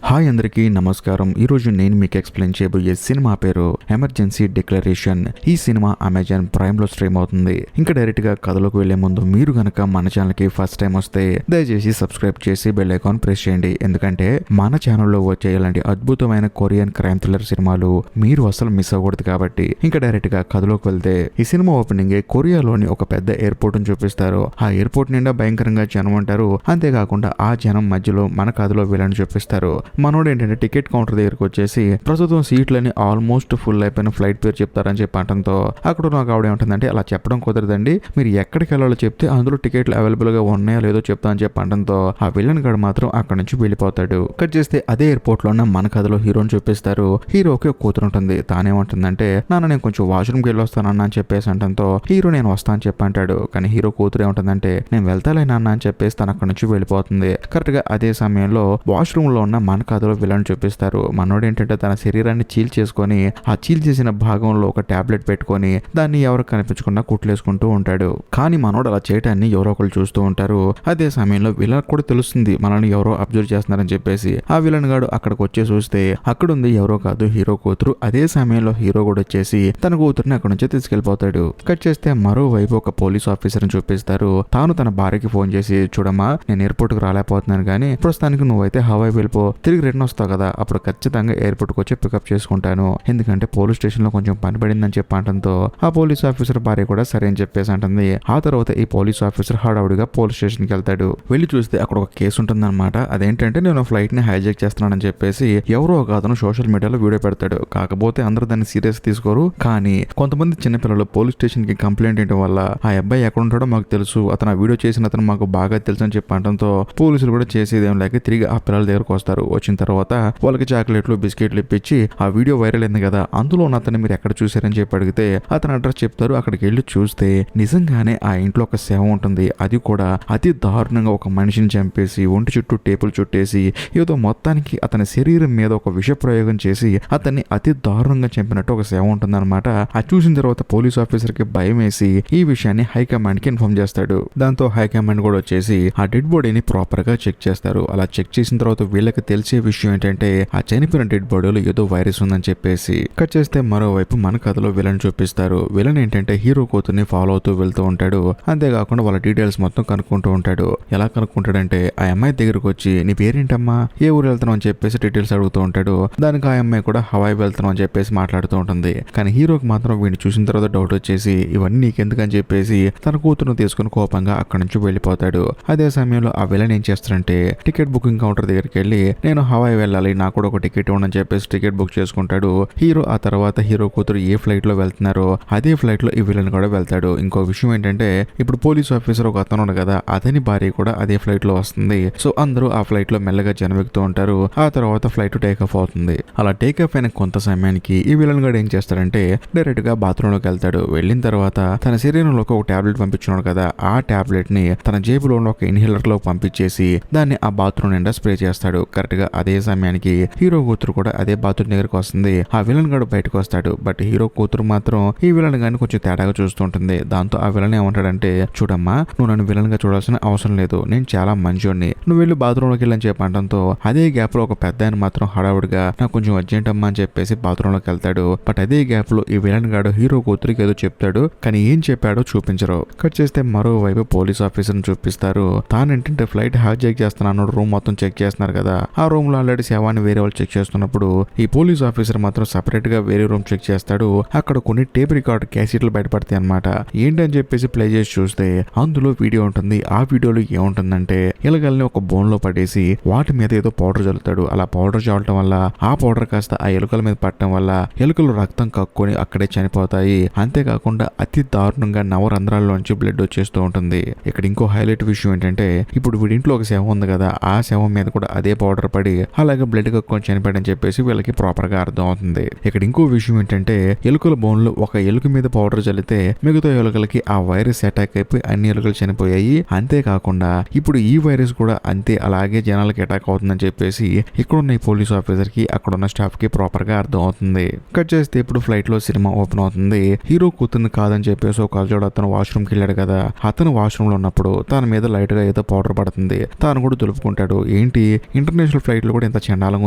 Hi అందరికీ నమస్కారం. ఈరోజు నేను మీకు ఎక్స్ప్లెయిన్ చేయబోయే సినిమా పేరు ఎమర్జెన్సీ డిక్లరేషన్. ఈ సినిమా అమెజాన్ ప్రైమ్ లో స్ట్రీమ్ అవుతుంది. ఇంకా డైరెక్ట్ గా కథలోకి వెళ్లే ముందు మీరు గనక మన ఛానల్ కి ఫస్ట్ టైం వస్తే దయచేసి సబ్స్క్రైబ్ చేసి బెల్ ఐకాన్ ప్రెస్ చేయండి. ఎందుకంటే మన ఛానల్లో వచ్చే ఇలాంటి అద్భుతమైన కొరియన్ క్రైమ్ థ్రిల్లర్ సినిమాలు మీరు అసలు మిస్ అవ్వకూడదు. కాబట్టి ఇంకా డైరెక్ట్ గా కథలోకి వెళ్తే ఈ సినిమా ఓపెనింగ్ కొరియాలోని ఒక పెద్ద ఎయిర్పోర్ట్ ని చూపిస్తారు. ఆ ఎయిర్పోర్ట్ నిండా భయంకరంగా జనం ఉంటారు. అంతేకాకుండా ఆ జనం మధ్యలో మన కథలో వీళ్ళని చూపిస్తారు. మనోడు ఏంటంటే టికెట్ కౌంటర్ దగ్గరకు వచ్చేసి ప్రస్తుతం సీట్లని ఆల్మోస్ట్ ఫుల్ అయిపోయిన ఫ్లైట్ పేరు చెప్తారని చెప్పడంతో అక్కడ నాకు ఆవిడ ఏమంటుందంటే అలా చెప్పడం కుదరదండి, మీరు ఎక్కడికి వెళ్ళాలో చెప్తే అందులో టికెట్లు అవైలబుల్ గా ఉన్నాయో లేదో చెప్తా అని చెప్పడంతో ఆ విలన్ గడు మాత్రం అక్కడ నుంచి వెళ్ళిపోతాడు. కట్ చేస్తే అదే ఎయిర్పోర్ట్ లో ఉన్న మన కథలో హీరోని చూపిస్తారు. హీరోకి ఒక కూతురు ఉంటుంది. తానేమంటుందంటే నాన్న నేను కొంచెం వాష్రూమ్కి వెళ్ళి వస్తానన్న అని చెప్పేసి అంటంతో హీరో నేను వస్తా అని చెప్పి అంటాడు. కానీ హీరో కూతురు ఏమంటుందంటే నేను వెళ్తాలే నాన్న అని చెప్పేసి తను అక్కడ నుంచి వెళ్ళిపోతుంది. కరెక్ట్ గా అదే సమయంలో వాష్రూమ్ లో ఉన్న మన కథలో విలన్ చూపిస్తారు. మనోడు ఏంటంటే తన శరీరాన్ని చీల్ చేసుకొని ఆ చీల్ చేసిన భాగంలో ఒక టాబ్లెట్ పెట్టుకొని దాన్ని ఎవరు కనిపించకుండా కుట్లేసుకుంటూ ఉంటాడు. కానీ మనోడు అలా చేయటాన్ని ఎవరో ఒకరు చూస్తూ ఉంటారు. అదే సమయంలో విలన్ కూడా తెలుస్తుంది మనల్ని ఎవరో అబ్జర్వ్ చేస్తున్నారని చెప్పేసి ఆ విలన్ గాడు అక్కడికి వచ్చి చూస్తే అక్కడ ఉంది ఎవరో కాదు హీరో కూతురు. అదే సమయంలో హీరో కూడా వచ్చేసి తన కూతురుని అక్కడ నుంచి తీసుకెళ్లిపోతాడు. కట్ చేస్తే మరోవైపు ఒక పోలీస్ ఆఫీసర్ ని చూపిస్తారు. తాను తన భార్యకి ఫోన్ చేసి చూడమ్మా నేను ఎయిర్పోర్ట్ కి రాలేకపోతున్నాను కానీ ప్రస్తుతానికి నువ్వైతే హవాయి వెళ్ళిపో, తిరిగి రిటర్న్ వస్తావు కదా అప్పుడు ఖచ్చితంగా ఎయిర్పోర్ట్ కి వచ్చి పికప్ చేసుకుంటాను, ఎందుకంటే పోలీస్ స్టేషన్ లో కొంచెం పని పడిందని చెప్పడంతో ఆ పోలీస్ ఆఫీసర్ భార్య కూడా సరే అని చెప్పేసి అంటుంది. ఆ తర్వాత ఈ పోలీస్ ఆఫీసర్ హడావుడిగా పోలీస్ స్టేషన్ కి వెళ్తాడు. వెళ్ళి చూస్తే అక్కడ ఒక కేసు ఉంటుందన్నమాట. అదేంటంటే నేను ఫ్లైట్ ని హైజాక్ చేస్తున్నానని చెప్పేసి ఎవరో ఒక అతను సోషల్ మీడియాలో వీడియో పెడతాడు. కాకపోతే అందరూ దాన్ని సీరియస్ తీసుకోరు. కానీ కొంతమంది చిన్నపిల్లలు పోలీస్ స్టేషన్ కి కంప్లైంట్ ఇవ్వడం వల్ల ఆ అబ్బాయి ఎక్కడ ఉంటాడో మాకు తెలుసు, అతను ఆ వీడియో చేసిన అతను మాకు బాగా తెలుసు అని చెప్పడంతో పోలీసులు కూడా చేసేదేం లేక తిరిగి ఆ పిల్లల దగ్గరకు వస్తారు. వచ్చిన తర్వాత వాళ్ళకి చాక్లెట్లు బిస్కెట్లు ఇప్పించి ఆ వీడియో వైరల్ అయింది కదా అందులో ఉన్న అతన్ని మీరు ఎక్కడ చూసారని చెప్పి అడిగితే అతను అడ్రస్ చెప్తారు. అక్కడికి వెళ్ళి చూస్తే నిజంగానే ఆ ఇంట్లో ఒక శవం ఉంటుంది. అది కూడా అతి దారుణంగా ఒక మనిషిని చంపేసి ఒంటి చుట్టూ టేపులు చుట్టేసి ఏదో మొత్తానికి అతని శరీరం మీద ఒక విష ప్రయోగం చేసి అతన్ని అతి దారుణంగా చంపినట్టు ఒక శవం ఉంటుంది అనమాట. అది చూసిన తర్వాత పోలీస్ ఆఫీసర్ కి భయం వేసి ఈ విషయాన్ని హైకమాండ్ కి ఇన్ఫార్మ్ చేస్తాడు. దాంతో హైకమాండ్ కూడా వచ్చేసి ఆ డెడ్ బాడీని ప్రాపర్ గా చెక్ చేస్తారు. అలా చెక్ చేసిన తర్వాత వీళ్ళకి తెలిసే విషయం ఏంటంటే ఆ చనిపోయిన డెడ్ బాడీలో ఏదో వైరస్ ఉందని చెప్పేసి కట్ చేస్తే మరోవైపు మన కథలో విలన్ చూపిస్తారు. విలన్ ఏంటంటే హీరో కూతుర్ని ఫాలో అవుతూ వెళ్తూ ఉంటాడు. అంతేకాకుండా వాళ్ళ డీటెయిల్స్ మొత్తం కనుక్కుంటూ ఉంటాడు. ఎలా కనుక్కుంటాడంటే ఆ అమ్మాయి దగ్గరకు వచ్చి నీ పేరేంటమ్మా, ఏ ఊరు వెళ్తున్నావు అని చెప్పేసి డీటెయిల్స్ అడుగుతూ ఉంటాడు. దానికి ఆ అమ్మాయి కూడా హవాయి వెళ్తున్నాం అని చెప్పేసి మాట్లాడుతూ ఉంటుంది. కానీ హీరోకి మాత్రం వీడిని చూసిన తర్వాత డౌట్ వచ్చేసి ఇవన్నీ నీకెందుకని చెప్పేసి తన కూతురును తీసుకుని కోపంగా అక్కడి నుంచి వెళ్ళిపోతాడు. అదే సమయంలో ఆ విలన్ ఏం చేస్తాడంటే టికెట్ బుకింగ్ కౌంటర్ దగ్గరికి వెళ్ళి నేను హవాయి వెళ్ళాలి, నాకు కూడా ఒక టికెట్ ఇవ్వని చెప్పేసి టికెట్ బుక్ చేసుకుంటాడు హీరో. ఆ తర్వాత హీరో కూతురు ఏ ఫ్లైట్ లో వెళ్తున్నారో అదే ఫ్లైట్ లో ఈ విలన్ కూడా వెళ్తాడు. ఇంకో విషయం ఏంటంటే ఇప్పుడు పోలీస్ ఆఫీసర్ ఒక అతను ఉన్నాడు కదా అతని భార్య కూడా అదే ఫ్లైట్ లో వస్తుంది. సో అందరూ ఆ ఫ్లైట్ లో మెల్లగా జనవెక్కుతూ ఉంటారు. ఆ తర్వాత ఫ్లైట్ టేక్ ఆఫ్ అవుతుంది. అలా టేక్ ఆఫ్ అయిన కొంత సమయానికి ఈ విలన్ గడు ఏం చేస్తాడంటే డైరెక్ట్ గా బాత్రూమ్ లోకి వెళ్తాడు. వెళ్ళిన తర్వాత తన శరీరంలోకి ఒక టాబ్లెట్ పంపించున్నాడు కదా ఆ టాబ్లెట్ ని తన జేబులో ఒక ఇన్హేలర్ లో పంపించేసి దాన్ని ఆ బాత్రూమ్ నిండా స్ప్రే చేస్తాడు. కరెక్ట్ గా అదే సమయానికి హీరో కూతురు కూడా అదే బాత్రూమ్ దగ్గరకు వస్తుంది. ఆ విలన్ గడు బయటకు వస్తాడు. బట్ హీరో కూతురు మాత్రం ఈ విలన్ గాని కొంచెం తేడాగా చూస్తుంటుంది. దాంతో ఆ విలన్ ఏమంటాడంటే చూడమ్మా నువ్వు నన్ను విలన్ గా చూడాల్సిన అవసరం లేదు, నేను చాలా మంచోడిని, నువ్వు వెళ్ళి బాత్రూమ్ లోకి వెళ్ళని చెప్పడంతో అదే గ్యాప్ లో ఒక పెద్ద ఆయన మాత్రం హడావుడిగా నాకు కొంచెం అర్జెంట్ అమ్మా అని చెప్పేసి బాత్రూమ్ లోకి వెళ్తాడు. బట్ అదే గ్యాప్ లో ఈ విలన్ గాడు హీరో కూతురికి ఏదో చెప్తాడు. కానీ ఏం చెప్పాడో చూపించరు. కట్ చేస్తే మరోవైపు పోలీస్ ఆఫీసర్ ని చూపిస్తారు. తానేంటంటే ఫ్లైట్ హైజాక్ చేస్తున్నాను రూమ్ మొత్తం చెక్ చేస్తున్నారు కదా ఆ రూమ్ లో ఆల్రెడీ శవాన్ని వేరే వాళ్ళు చెక్ చేస్తున్నప్పుడు ఈ పోలీస్ ఆఫీసర్ మాత్రం సెపరేట్ గా వేరే రూమ్ చెక్ చేస్తాడు. అక్కడ కొన్ని టేప్ రికార్డ్ క్యాసెట్లు బయటపడతాయి అనమాట. ఏంటని చెప్పేసి ప్లే చేసి చూస్తే అందులో వీడియో ఉంటుంది. ఆ వీడియోలో ఏముంటుందంటే ఎలుకల్ని ఒక బోన్ లో పడేసి వాటి మీద ఏదో పౌడర్ చల్లుతాడు. అలా పౌడర్ చల్లటం వల్ల ఆ పౌడర్ కాస్త ఆ ఎలుకల మీద పడటం వల్ల ఎలుకలు రక్తం కక్కుని అక్కడే చనిపోతాయి. అంతేకాకుండా అతి దారుణంగా నవరంధ్రాల్లోంచి బ్లడ్ వచ్చేస్తూ ఉంటుంది. ఇక్కడ ఇంకో హైలైట్ విషయం ఏంటంటే ఇప్పుడు వీడింట్లో ఒక శవం ఉంది కదా ఆ శవం మీద కూడా అదే పౌడర్ పడి అలాగే బ్లడ్ కక్కుని చనిపోయాడని చెప్పేసి వీళ్ళకి ప్రాపర్ గా అర్థం అవుతుంది. ఇక్కడ ఇంకో విషయం ఏంటంటే ఎలుకల బోన్ లో ఒక ఎలుక మీద పౌడర్ చల్లితే మిగతా ఎలుకలకి ఆ వైరస్ అటాక్ అయిపోయి అన్ని ఎలుకలు చనిపోయాయి. అంతేకాకుండా ఇప్పుడు ఈ వైరస్ కూడా అంతే అలాగే జనాలకి అటాక్ అవుతుందని చెప్పేసి ఇక్కడున్న ఈ పోలీస్ ఆఫీసర్ కి అక్కడున్న స్టాఫ్ కి ప్రాపర్ గా అర్థం అవుతుంది. కట్ చేస్తే ఇప్పుడు ఫ్లైట్ లో సినిమా ఓపెన్ అవుతుంది. హీరో కూతుర్ని కాదని చెప్పేసి ఒక కలజోడు అతను వాష్రూమ్ కి వెళ్ళాడు కదా అతను వాష్రూమ్ లో ఉన్నప్పుడు తన మీద లైట్ గా ఏదో పౌడర్ పడుతుంది. తాను కూడా దులుపుకుంటాడు. ఏంటి ఇంటర్నేషనల్ ఫ్లైట్ ఫ్లైట్ లో కూడా ఇంత చండాలంగా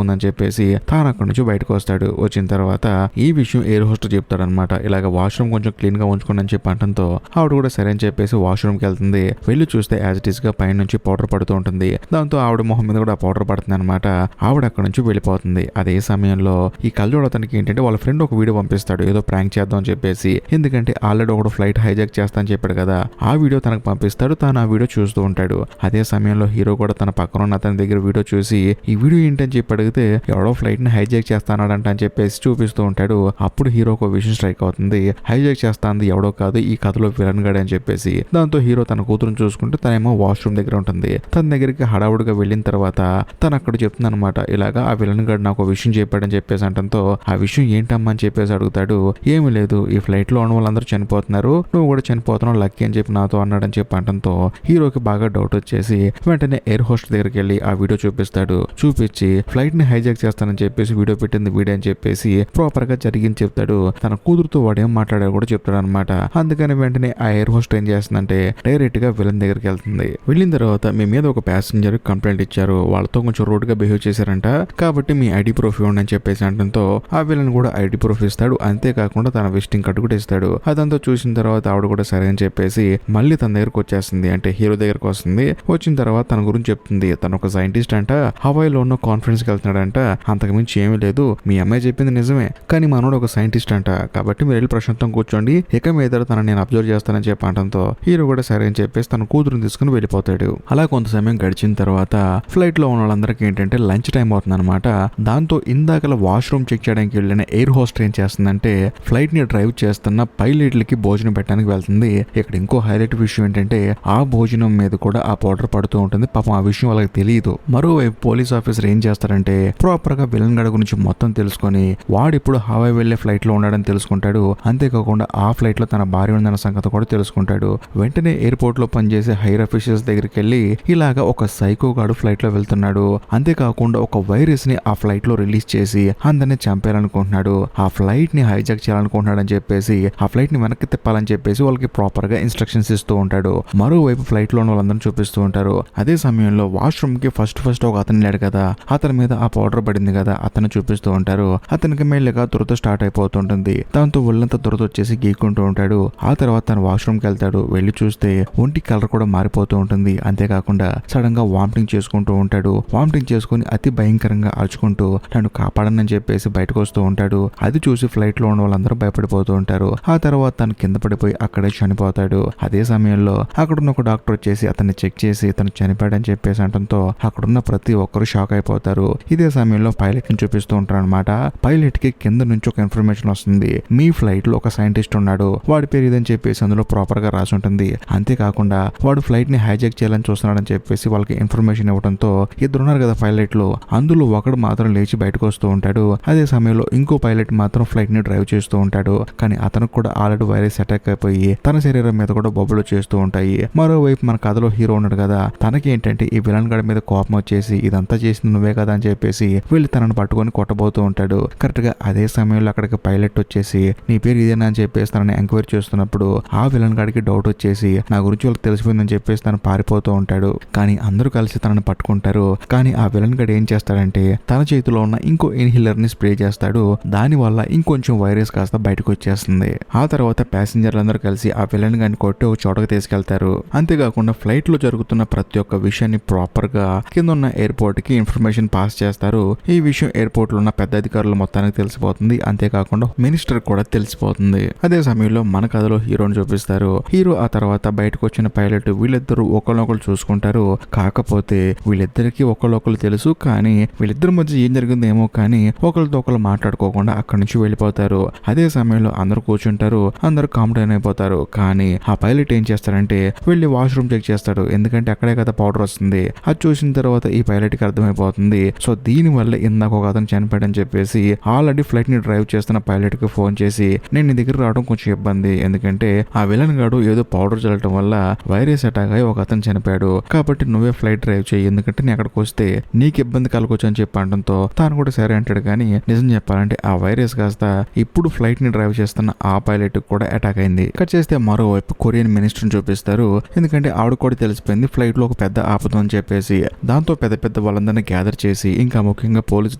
ఉందని చెప్పేసి తాను అక్కడి నుంచి బయటకు వస్తాడు. వచ్చిన తర్వాత ఈ విషయం ఎయిర్ హోస్ట్ చెప్తాడనమాట. ఇలాగ వాష్రూమ్ కొంచెం క్లీన్ గా ఉంచుకోండి అని చెప్పి అంటంతో ఆవిడ కూడా సరే అని చెప్పేసి వాష్రూమ్ కి వెళ్తుంది. వెళ్ళి చూస్తే యాజ్ ఇట్ ఈస్ గా పైన నుంచి పౌడర్ పడుతూ ఉంటుంది. దాంతో ఆవిడ మొహం మీద కూడా పౌడర్ పడుతుంది అనమాట. ఆవిడ అక్కడ నుంచి వెళ్ళిపోతుంది. అదే సమయంలో ఈ కళ్ళజోడు అతనికి ఏంటంటే వాళ్ళ ఫ్రెండ్ ఒక వీడియో పంపిస్తాడు ఏదో ప్రాంక్ చేద్దాం అని చెప్పేసి. ఎందుకంటే ఆల్రెడీ ఒకడు ఫ్లైట్ హైజాక్ చేస్తా అని చెప్పాడు కదా, ఆ వీడియో తనకు పంపిస్తాడు. తాను ఆ వీడియో చూస్తూ ఉంటాడు. అదే సమయంలో హీరో కూడా తన పక్కన ఉన్న అతని దగ్గర వీడియో చూసి ఈ వీడియో ఏంటని చెప్పి అడిగితే ఎవడో ఫ్లైట్ ని హైజాక్ చేస్తానాడంట అని చెప్పేసి చూపిస్తూ ఉంటాడు. అప్పుడు హీరో ఒక విషయం స్ట్రైక్ అవుతుంది. హైజాక్ చేస్తాంది ఎవడో కాదు ఈ కథలో విలన్ గాడే అని చెప్పేసి. దాంతో హీరో తన కూతురుని చూసుకుంటూ తనేమో వాష్రూమ్ దగ్గర ఉంటుంది. తన దగ్గరికి హడావుడిగా వెళ్ళిన తర్వాత తను అక్కడ చెప్తుంది అనమాట, ఇలాగా ఆ విలన్ గాడు నాకు విషయం చెప్పాడని చెప్పేసి అంటంతో ఆ విషయం ఏంటమ్మా అని చెప్పేసి అడుగుతాడు. ఏమీ లేదు, ఈ ఫ్లైట్ లో ఉన్న వాళ్ళందరూ చనిపోతున్నారు, నువ్వు కూడా చనిపోతున్నావు లక్కీ అని చెప్పి నాతో అన్నాడని చెప్పి అంటంతో హీరోకి బాగా డౌట్ వచ్చేసి వెంటనే ఎయిర్ హోస్ట్ దగ్గరికి వెళ్ళి ఆ వీడియో చూపిస్తాడు. చూపించి ఫ్లైట్ ని హైజాక్ చేస్తానని చెప్పేసి వీడియో పెట్టింది వీడియో అని చెప్పేసి ప్రాపర్ గా జరిగింది చెప్తాడు. తన కూతురుతో వాడేం మాట్లాడాడు కూడా చెప్తాడు అనమాట. అందుకని వెంటనే ఆ ఎయిర్ హోస్ట్ ఏం చేస్తుందంటే డైరెక్ట్ గా విలన్ దగ్గరికి వెళ్తుంది. వెళ్ళిన తర్వాత మీ మీద ఒక ప్యాసింజర్ కంప్లైంట్ ఇచ్చారు, వాళ్ళతో కొంచెం రూడ్ గా బిహేవ్ చేశారంట, కాబట్టి మీ ఐడి ప్రూఫ్ ఇవ్వండి అని చెప్పేసి అంటంతో ఆ విలన్ కూడా ఐడి ప్రూఫ్ ఇస్తాడు. అంతేకాకుండా తన విజిటింగ్ కార్డు కూడా ఇస్తాడు. అదంతా చూసిన తర్వాత ఆవిడ కూడా సరే అని చెప్పేసి మళ్ళీ తన దగ్గరకు వచ్చేస్తుంది. అంటే హీరో దగ్గరకు వస్తుంది. వచ్చిన తర్వాత తన గురించి చెప్తుంది. తను ఒక సైంటిస్ట్ అంట, హవాయిలో ఉన్న కాన్ఫరెన్స్ కి వెళ్తున్నాడంట, అంతకుమించి ఏమీ లేదు, మీ అమ్మాయి చెప్పింది నిజమే, కానీ మనోడు ఒక సైంటిస్ట్ అంట, కాబట్టి మీరు వెళ్ళి ప్రశాంతం కూర్చోండి, ఇక మీద తనని నేను అబ్జర్వ్ చేస్తానని చెప్పి అంటంతో హీరో కూడా సరే అని చెప్పేసి తన కూతురుని తీసుకుని వెళ్ళిపోతాడు. అలా కొంత సమయం గడిచిన తర్వాత ఫ్లైట్ లో ఉన్న వాళ్ళందరికీ ఏంటంటే లంచ్ టైం అవుతుంది అనమాట. దాంతో ఇందాకల వాష్రూమ్ చెక్ చేయడానికి వెళ్ళిన ఎయిర్ హోస్ట్ ఏం చేస్తుందంటే ఫ్లైట్ ని డ్రైవ్ చేస్తున్న పైలట్లకి భోజనం పెట్టడానికి వెళ్తుంది. ఇక్కడ ఇంకో హైలైట్ విషయం ఏంటంటే ఆ భోజనం మీద కూడా ఆ పౌడర్ పడుతూ ఉంటుంది. పాపం ఆ విషయం వాళ్ళకి తెలియదు. మరోవైపు పోలీస్ ఆఫీసర్ ఏం చేస్తారంటే ప్రాపర్ గా విలన్ గడ గురించి మొత్తం తెలుసుకొని వాడిప్పుడు హవాయి వెళ్లే ఫ్లైట్ లో ఉన్నాడని తెలుసుకుంటాడు. అంతేకాకుండా ఆ ఫ్లైట్ లో తన భార్య ఉందన్న సంగతి కూడా తెలుసుకుంటాడు. వెంటనే ఎయిర్పోర్ట్ లో పనిచేసే హైర్ ఆఫీసర్స్ దగ్గరికి వెళ్ళి ఇలాగా ఒక సైకో గాడు ఫ్లైట్ లో వెళ్తున్నాడు, అంతేకాకుండా ఒక వైరస్ ని ఆ ఫ్లైట్ లో రిలీజ్ చేసి అందరినీ చంపేయాలనుకుంటున్నాడు, ఆ ఫ్లైట్ ని హైజాక్ చేయాలనుకుంటున్నాడు అని చెప్పేసి ఆ ఫ్లైట్ ని వెనక్కి తిప్పాలని చెప్పేసి వాళ్ళకి ప్రాపర్ గా ఇన్స్ట్రక్షన్స్ ఇస్తూ ఉంటాడు. మరోవైపు ఫ్లైట్ లో ఉన్న వాళ్ళందరూ చూపిస్తూ ఉంటారు. అదే సమయంలో వాష్రూమ్ కి ఫస్ట్ ఒక అతను లేడు కదా, అతని మీద ఆ పౌడర్ పడింది కదా, అతను చూపిస్తూ ఉంటారు. అతనికి మెల్లగా దురద స్టార్ట్ అయిపోతుంటుంది. దాంతో ఒళ్ళంతా దురద వచ్చేసి గీక్కుంటూ ఉంటాడు. ఆ తర్వాత తను వాష్రూమ్ కి వెళ్తాడు. వెళ్ళి చూస్తే ఒంటి కలర్ కూడా మారిపోతూ ఉంటుంది. అంతేకాకుండా సడన్ గా వామిటింగ్ చేసుకుంటూ ఉంటాడు. వామిటింగ్ చేసుకుని అతి భయంకరంగా అరుచుకుంటూ నన్ను కాపాడనని చెప్పేసి బయటకు వస్తూ ఉంటాడు. అది చూసి ఫ్లైట్ లో ఉన్న వాళ్ళందరూ భయపడిపోతూ ఉంటారు. ఆ తర్వాత తను కింద పడిపోయి అక్కడే చనిపోతాడు. అదే సమయంలో అక్కడున్న ఒక డాక్టర్ వచ్చేసి అతన్ని చెక్ చేసి తను చనిపోయాడని చెప్పేసి అంటంతో అక్కడున్న ప్రతి ఒక్కరు షాక్ అయిపోతారు. ఇదే సమయంలో పైలట్ ని చూపిస్తూ ఉంటారు అనమాట. పైలట్ కి కింద నుంచి ఒక ఇన్ఫర్మేషన్ వస్తుంది, మీ ఫ్లైట్ లో ఒక సైంటిస్ట్ ఉన్నాడు, వాడి పేరు ఇదని చెప్పేసి అందులో ప్రాపర్ గా రాసి ఉంటుంది. అంతేకాకుండా వాడు ఫ్లైట్ ని హైజాక్ చేయాలని చూస్తున్నాడని చెప్పేసి వాళ్ళకి ఇన్ఫర్మేషన్ ఇవ్వడంతో ఇద్దరు ఉన్నారు కదా పైలట్ లో, అందులో ఒకడు మాత్రం లేచి బయటకు వస్తూ ఉంటాడు. అదే సమయంలో ఇంకో పైలట్ మాత్రం ఫ్లైట్ ని డ్రైవ్ చేస్తూ ఉంటాడు. కానీ అతనికి కూడా ఆల్రెడీ వైరస్ అటాక్ అయిపోయి తన శరీరం మీద కూడా బొబ్బలు చేస్తూ ఉంటాయి. మరోవైపు మన కథలో హీరో ఉన్నాడు కదా, తనకి ఏంటంటే ఈ విలన్ గడి మీద కోపం వచ్చేసి ఇదంతా చేసింది నువ్వే కదా అని చెప్పేసి వీళ్ళు తనను పట్టుకొని కొట్టబోతూ ఉంటాడు. కరెక్ట్ గా అదే సమయంలో అక్కడికి పైలట్ వచ్చేసి నీ పేరు ఇదేనా అని చెప్పేసి తనని ఎంక్వైరీ చేస్తున్నప్పుడు ఆ విలన్ గడికి డౌట్ వచ్చేసి నా గురించి వాళ్ళకి తెలిసిపోయిందని చెప్పేసి తను పారిపోతూ ఉంటాడు. కానీ అందరూ కలిసి తనని పట్టుకుంటారు. కానీ ఆ విలన్ గడి ఏం చేస్తాడంటే తన చేతిలో ఉన్న ఇంకో ఇన్హీలర్ ని స్ప్రే చేస్తాడు. దాని వల్ల ఇంకొంచెం వైరస్ కాస్త బయటకు వచ్చేస్తుంది. ఆ తర్వాత ప్యాసింజర్లందరూ కలిసి ఆ విలన్ గడిని కొట్టి ఒక చోటకు తీసుకెళ్తారు. అంతేకాకుండా ఫ్లైట్ లో జరుగుతున్న ప్రతి ఒక్క విషయాన్ని ప్రాపర్ గా కింద ఉన్న ఎయిర్పోర్ట్ కి ఇన్ఫర్మేషన్ పాస్ చేస్తారు. ఈ విషయం ఎయిర్పోర్ట్ లో ఉన్న పెద్ద అధికారులు మొత్తానికి తెలిసిపోతుంది. అంతేకాకుండా మినిస్టర్ కూడా తెలిసిపోతుంది. అదే సమయంలో మన కథలో హీరోని చూపిస్తారు. హీరో ఆ తర్వాత బయటకు వచ్చిన పైలట్ వీళ్ళిద్దరూ ఒకళ్ళొకళ్ళు చూసుకుంటారు. కాకపోతే వీళ్ళిద్దరికి ఒకళ్ళొకళ్ళు తెలుసు, కానీ వీళ్ళిద్దరి మధ్య ఏం జరిగిందేమో కానీ ఒకరితో ఒకళ్ళు మాట్లాడుకోకుండా అక్కడి నుంచి వెళ్ళిపోతారు. అదే సమయంలో అందరూ కూర్చుంటారు. అందరూ కామ్ డౌన్ అయిపోతారు. కానీ ఆ పైలట్ ఏం చేస్తాడంటే వెళ్ళి వాష్రూమ్ చెక్ చేస్తాడు. ఎందుకంటే అక్కడే కదా పౌడర్ వస్తుంది. అది చూసిన తర్వాత ఈ పైలట్ కి అర్థమైపోతుంది. సో దీని వల్ల ఇందాక ఒక అతను చనిపోయాడని చెప్పేసి ఆల్రెడీ ఫ్లైట్ ని డ్రైవ్ చేస్తున్న పైలట్ కి ఫోన్ చేసి నేను నీ దగ్గర రావడం కొంచెం ఇబ్బంది, ఎందుకంటే ఆ విలన్ గాడు ఏదో పౌడర్ చల్లటం వల్ల వైరస్ అటాక్ అయ్యి ఒక అతను చనిపోయాడు, కాబట్టి నువ్వే ఫ్లైట్ డ్రైవ్ చేయి, ఎందుకంటే నేను అక్కడికి వస్తే నీకు ఇబ్బంది కలగొచ్చు అని చెప్పి అనడంతో తాను కూడా సరే అంటాడు. కానీ నిజం చెప్పాలంటే ఆ వైరస్ కాస్త ఇప్పుడు ఫ్లైట్ ని డ్రైవ్ చేస్తున్న ఆ పైలట్ కూడా అటాక్ అయింది. కట్ చేస్తే మరోవైపు కొరియన్ మినిస్టర్ చూపిస్తారు. ఎందుకంటే ఆవిడ కూడా తెలిసిపోయింది ఫ్లైట్ లో ఒక పెద్ద ఆపద అని చెప్పేసి. దాంతో పెద్ద వాళ్ళందరూ వాళ్ళందరినీ గ్యాదర్ చేసి ఇంకా ముఖ్యంగా పోలీస్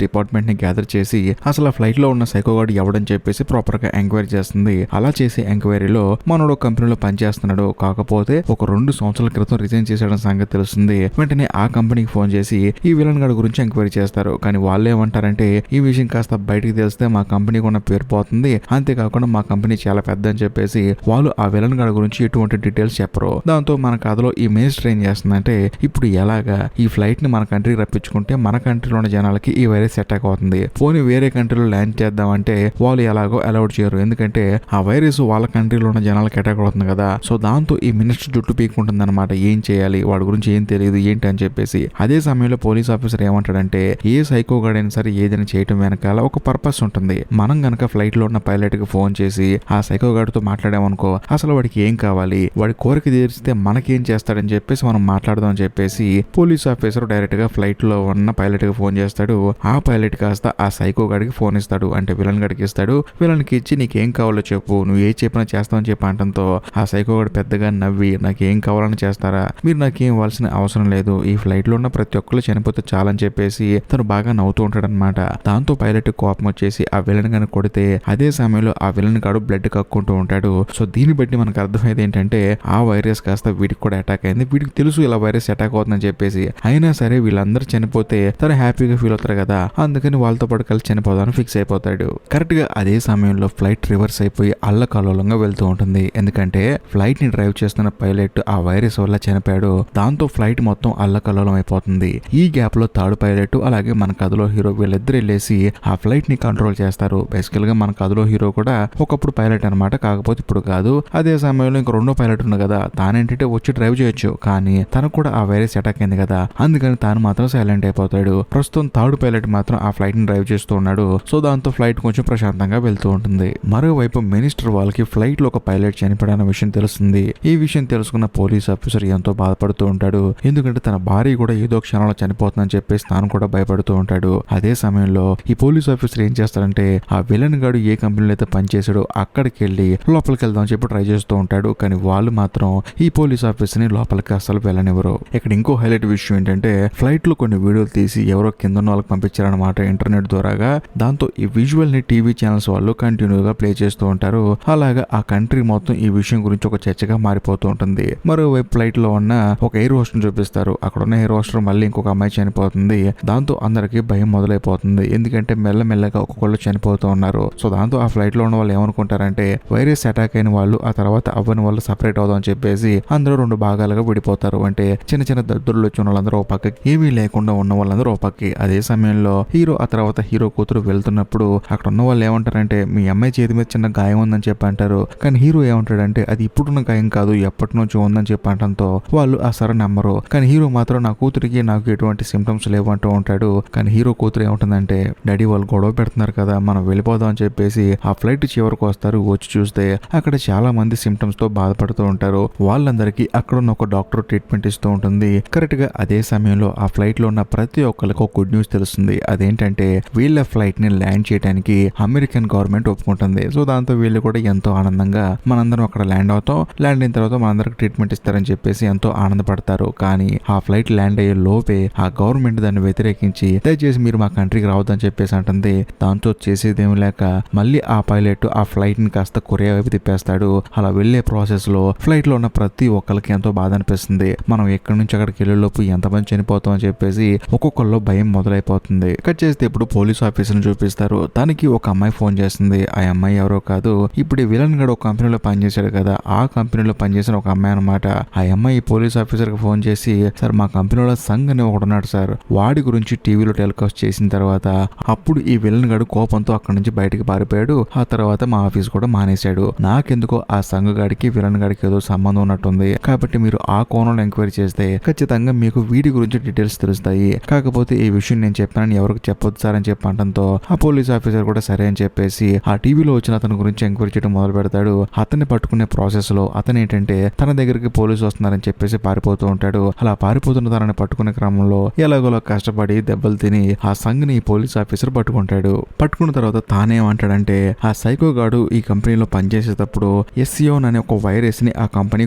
డిపార్ట్మెంట్ ని గ్యాదర్ చేసి అసలు ఆ ఫ్లైట్ లో ఉన్న సైకోగాడు ఎవడని చెప్పేసి ప్రాపర్ గా ఎంక్వైరీ చేస్తుంది. అలా చేసే ఎంక్వైరీలో మనోడు కంపెనీలో పనిచేస్తున్నాడు, కాకపోతే ఒక 2 సంవత్సరాల క్రితం రిజైన్ చేశాడని సంగతి తెలుస్తుంది. వెంటనే ఆ కంపెనీకి ఫోన్ చేసి ఈ విలన్ గాడి గురించి ఎంక్వైరీ చేస్తారు. కానీ వాళ్ళు ఏమంటారంటే ఈ విషయం కాస్త బయటికి తెలిస్తే మా కంపెనీకి ఉన్న పేరు పోతుంది, అంతేకాకుండా మా కంపెనీ చాలా పెద్ద అని చెప్పేసి వాళ్ళు ఆ విలన్ గాడి గురించి ఎటువంటి డీటెయిల్స్ చెప్పరు. దాంతో మన కథలో ఈ మినిస్టర్ ఏం చేస్తుందంటే ఇప్పుడు ఎలాగా ఈ ఫ్లైట్ ని మన కంట్రీకి రప్పించుకుంటే మన కంట్రీలో ఉన్న జనాలకి ఈ వైరస్ అటాక్ అవుతుంది, పోనీ వేరే కంట్రీలో ల్యాండ్ చేద్దామంటే వాళ్ళు ఎలాగో అలౌడ్ చేయరు, ఎందుకంటే ఆ వైరస్ వాళ్ళ కంట్రీలో ఉన్న జనాలకి అటాక్ అవుతుంది కదా. సో దాంతో ఈ మినిస్టర్ జుట్టు పీక్కుంటుంది అనమాట. ఏం చేయాలి, వాడి గురించి ఏం తెలియదు ఏంటి అని చెప్పేసి. అదే సమయంలో పోలీస్ ఆఫీసర్ ఏమంటాడంటే ఏ సైకోగాడైనా సరే ఏదైనా చేయటం వెనకాల ఒక పర్పస్ ఉంటుంది. మనం గనక ఫ్లైట్ లో ఉన్న పైలట్ కి ఫోన్ చేసి ఆ సైకోగాడితో మాట్లాడామనుకో, అసలు వాడికి ఏం కావాలి, వాడి కోరిక తీరిస్తే మనకేం చేస్తాడని చెప్పేసి మనం మాట్లాడదాం అని చెప్పేసి పోలీస్ ఆఫీసర్ డైరెక్ట్ గా ఫ్లైట్ లో ఉన్న పైలట్ కి ఫోన్ చేస్తాడు. ఆ పైలట్ కాస్త ఆ సైకోగాడికి ఫోన్ ఇస్తాడు, అంటే విలన్ గడికి ఇస్తాడు. విలన్ కి ఇచ్చి నీకేం కావాలో చెప్పు, నువ్వు ఏ చెప్పినా చేస్తావని చెప్పి అంటంతో ఆ సైకోగాడు పెద్దగా నవ్వి నాకేం కావాలని చేస్తారా, మీరు నాకేం ఇవ్వాల్సిన అవసరం లేదు, ఈ ఫ్లైట్ లో ఉన్న ప్రతి ఒక్కరు చనిపోతే చాలని చెప్పేసి తను బాగా నవ్వుతూ ఉంటాడనమాట. దాంతో పైలట్ కోపం వచ్చేసి ఆ విలన్ గాని కొడితే అదే సమయంలో ఆ విలన్ గాడు బ్లడ్ కక్కుంటూ ఉంటాడు. సో దీన్ని బట్టి మనకు అర్థమైంది ఏంటంటే ఆ వైరస్ కాస్త వీడికి కూడా అటాక్ అయింది. వీడికి తెలుసు ఇలా వైరస్ అటాక్ అవుతుందని చెప్పేసి, అయినా సరే వీళ్ళందరూ చనిపోతే తను హ్యాపీగా ఫీల్ అవుతారు కదా, అందుకని వాళ్ళతో పాటు కలిసి చనిపోదామని ఫిక్స్ అయిపోతాడు. కరెక్ట్ గా అదే సమయంలో ఫ్లైట్ రివర్స్ అయిపోయి అల్లకల్లోలంగా వెళ్తూ ఉంటుంది. ఎందుకంటే ఫ్లైట్ ని డ్రైవ్ చేస్తున్న పైలట్ ఆ వైరస్ వల్ల చనిపోయాడు. దాంతో ఫ్లైట్ మొత్తం అల్లకల్లోలం అయిపోతుంది. ఈ గ్యాప్ లో థర్డ్ పైలట్ అలాగే మన కథలో హీరో వీళ్ళిద్దరు వెళ్ళేసి ఆ ఫ్లైట్ ని కంట్రోల్ చేస్తారు. బేసికల్ గా మన కథలో హీరో కూడా ఒకప్పుడు పైలట్ అనమాట, కాకపోతే ఇప్పుడు కాదు. అదే సమయంలో ఇంక 2వ పైలట్ ఉంది కదా, తానేంటంటే వచ్చి డ్రైవ్ చేయొచ్చు, కానీ తనకు కూడా ఆ వైరస్ అటాక్ అయింది కదా, అందుకని తాను మాత్రం సైలెంట్ అయిపోతాడు. ప్రస్తుతం థర్డ్ పైలట్ మాత్రం ఆ ఫ్లైట్ ని డ్రైవ్ చేస్తూ ఉన్నాడు. సో దాంతో ఫ్లైట్ కొంచెం ప్రశాంతంగా వెళ్తూ ఉంటుంది. మరోవైపు మినిస్టర్ వాళ్ళకి ఫ్లైట్ లో ఒక పైలట్ చనిపోయిన విషయం తెలుస్తుంది. ఈ విషయం తెలుసుకున్న పోలీస్ ఆఫీసర్ ఎంతో బాధపడుతూ ఉంటాడు, ఎందుకంటే తన భార్య కూడా ఏదో క్షణంలో చనిపోతుందని చెప్పేసి తాను కూడా భయపడుతూ ఉంటాడు. అదే సమయంలో ఈ పోలీస్ ఆఫీసర్ ఏం చేస్తాడంటే ఆ విలన్ గాడు ఏ కంపెనీలో అయితే పనిచేసాడో అక్కడికి వెళ్ళి లోపలికి వెళ్దాం చెప్పి ట్రై చేస్తూ ఉంటాడు. కానీ వాళ్ళు మాత్రం ఈ పోలీస్ ఆఫీసర్ ని లోపలికి అసలు వెళ్ళనివ్వరు. ఇక్కడ ఇంకో హైలైట్ విషయం ఏంటంటే ఫ్లైట్ లో కొన్ని వీడియోలు తీసి ఎవరో కింద ఉన్న వాళ్ళకి పంపించారనమాట ఇంటర్నెట్ ద్వారాగా. దాంతో ఈ విజువల్ ని టీవీ ఛానల్స్ వాళ్ళు కంటిన్యూగా ప్లే చేస్తూ ఉంటారు. అలాగా ఆ కంట్రీ మొత్తం ఈ విషయం గురించి ఒక చర్చగా మారిపోతూ ఉంటుంది. మరోవైపు ఫ్లైట్ లో ఉన్న ఒక ఎయిర్ హోస్టర్ చూపిస్తారు. అక్కడ ఉన్న ఎయిర్ హోస్టర్ మళ్ళీ ఇంకొక అమ్మాయి చనిపోతుంది. దాంతో అందరికి భయం మొదలైపోతుంది, ఎందుకంటే మెల్లమెల్లగా ఒక్కొక్కళ్ళు చనిపోతూ ఉన్నారు. సో దాంతో ఆ ఫ్లైట్ లో ఉన్న వాళ్ళు ఏమనుకుంటారంటే వైరస్ అటాక్ అయిన వాళ్ళు ఆ తర్వాత అవ్వని వాళ్ళు సపరేట్ అవుదాం అని చెప్పేసి అందరూ 2 భాగాలుగా విడిపోతారు. అంటే చిన్న చిన్న దద్దుర్లు వచ్చిన వాళ్ళందరూ ఒక పక్కకి, ఏమీ లేకుండా ఉన్న వాళ్ళందరూ ఒక పక్కకి. అదే సమయంలో హీరో ఆ తర్వాత హీరో కూతురు వెళ్తున్నప్పుడు అక్కడ ఉన్న వాళ్ళు ఏమంటారంటే మీ అమ్మాయి చేతి మీద చిన్న గాయం ఉందని చెప్పి అంటారు. కానీ హీరో ఏమంటాడంటే అది ఇప్పుడున్న గాయం కాదు, ఎప్పటి నుంచో ఉందని చెప్పి అంటంతో వాళ్ళు ఆ సరే నమ్మరు. కానీ హీరో మాత్రం నా కూతురికి నాకు ఎటువంటి సిమ్టమ్స్ లేవంటూ ఉంటాడు. కానీ హీరో కూతురు ఏముంటుందంటే డాడీ వాళ్ళు గొడవ పెడుతున్నారు కదా, మనం వెళ్ళిపోదాం అని చెప్పేసి ఆ ఫ్లైట్ చివరికి వస్తారు. వచ్చి చూస్తే అక్కడ చాలా మంది సిమ్టమ్స్ తో బాధపడుతూ ఉంటారు. వాళ్ళందరికీ అక్కడ ఉన్న ఒక డాక్టర్ ట్రీట్మెంట్ ఇస్తూ ఉంటుంది. కరెక్ట్ గా అదే సమయంలో ఆ ఫ్లైట్ లో ఉన్న ప్రతి ఒక్కరికి ఒక గుడ్ న్యూస్ తెలుస్తుంది. అదేంటంటే వీళ్ళ ఫ్లైట్ ని ల్యాండ్ చేయడానికి అమెరికన్ గవర్నమెంట్ ఒప్పుకుంటుంది. సో దాంతో వీళ్ళు కూడా ఎంతో ఆనందంగా మనందరం అక్కడ ల్యాండ్ అవుతాం, ల్యాండ్ అయిన తర్వాత మనందరికి ట్రీట్మెంట్ ఇస్తారని చెప్పేసి ఎంతో ఆనందపడతారు. కానీ ఆ ఫ్లైట్ ల్యాండ్ అయ్యే లోపే ఆ గవర్నమెంట్ దాన్ని వ్యతిరేకించి దయచేసి మీరు మా కంట్రీకి రావద్దని చెప్పేసి అంటుంది. దాంతో చేసేదేమి లేక మళ్ళీ ఆ పైలట్ ఆ ఫ్లైట్ ని కాస్త కొరియా వైపు తిప్పేస్తాడు. అలా వెళ్లే ప్రాసెస్ లో ఫ్లైట్ లో ఉన్న ప్రతి ఒక్కరికి ఎంతో బాధ అనిపిస్తుంది. మనం ఎక్కడి నుంచి అక్కడికి వెళ్ళే లోపు ఎంతమంది చనిపోతాం అని చెప్పేసి ఒక్కొక్కళ్ళు భయం మొదలైపోతుంది. కట్ చేస్తే ఇప్పుడు పోలీస్ ఆఫీసర్ ని చూపిస్తారు. దానికి ఒక అమ్మాయి ఫోన్ చేస్తుంది. ఆ అమ్మాయి ఎవరో కాదు, ఇప్పుడు విలన్ గడు ఒక కంపెనీలో పనిచేశాడు కదా, ఆ కంపెనీలో పనిచేసిన ఒక అమ్మాయి అనమాట. ఆ అమ్మాయి పోలీస్ ఆఫీసర్ కి ఫోన్ చేసి సార్ మా కంపెనీలో సంఘ్ అని ఒకడున్నాడు సార్, వాడి గురించి టీవీలో టెలికాస్ట్ చేసిన తర్వాత అప్పుడు ఈ విలన్ గడు కోపంతో అక్కడి నుంచి బయటకు పారిపోయాడు. ఆ తర్వాత మా ఆఫీస్ కూడా మానేశాడు. నాకెందుకో ఆ సంఘ గాడికి విలన్ గాడికి ఏదో సంబంధం ఉన్నట్టుంది, కాబట్టి మీరు ఆ కోణంలో ఎంక్వైరీ చేస్తే ఖచ్చితంగా మీకు వీడి గురించి డీటెయిల్స్ తెలుస్తాయి. కాకపోతే ఈ విషయం నేను చెప్పానని ఎవరికి చెప్పొద్దు సార్ అని చెప్పి అంటంతో ఆ పోలీస్ ఆఫీసర్ కూడా సరే అని చెప్పేసి ఆ టీవీలో వచ్చిన అతని గురించి ఎంక్వైరీ చేయడం మొదలు పెడతాడు. అతన్ని పట్టుకునే ప్రాసెస్ లో అతను ఏంటంటే తన దగ్గరికి పోలీసు వస్తున్నారని చెప్పేసి పారిపోతూ ఉంటాడు. అలా పారిపోతున్న తనని పట్టుకునే క్రమంలో ఎలాగోలా కష్టపడి దెబ్బలు తిని ఆ సంఘ్ని పోలీస్ ఆఫీసర్ పట్టుకుంటాడు. పట్టుకున్న తర్వాత తానేమంటాడంటే ఆ సైకో గాడు ఈ కంపెనీలో పనిచేసేటప్పుడు ఎస్సియోన్ అనే ఒక వైరస్ ని ఆ కంపెనీ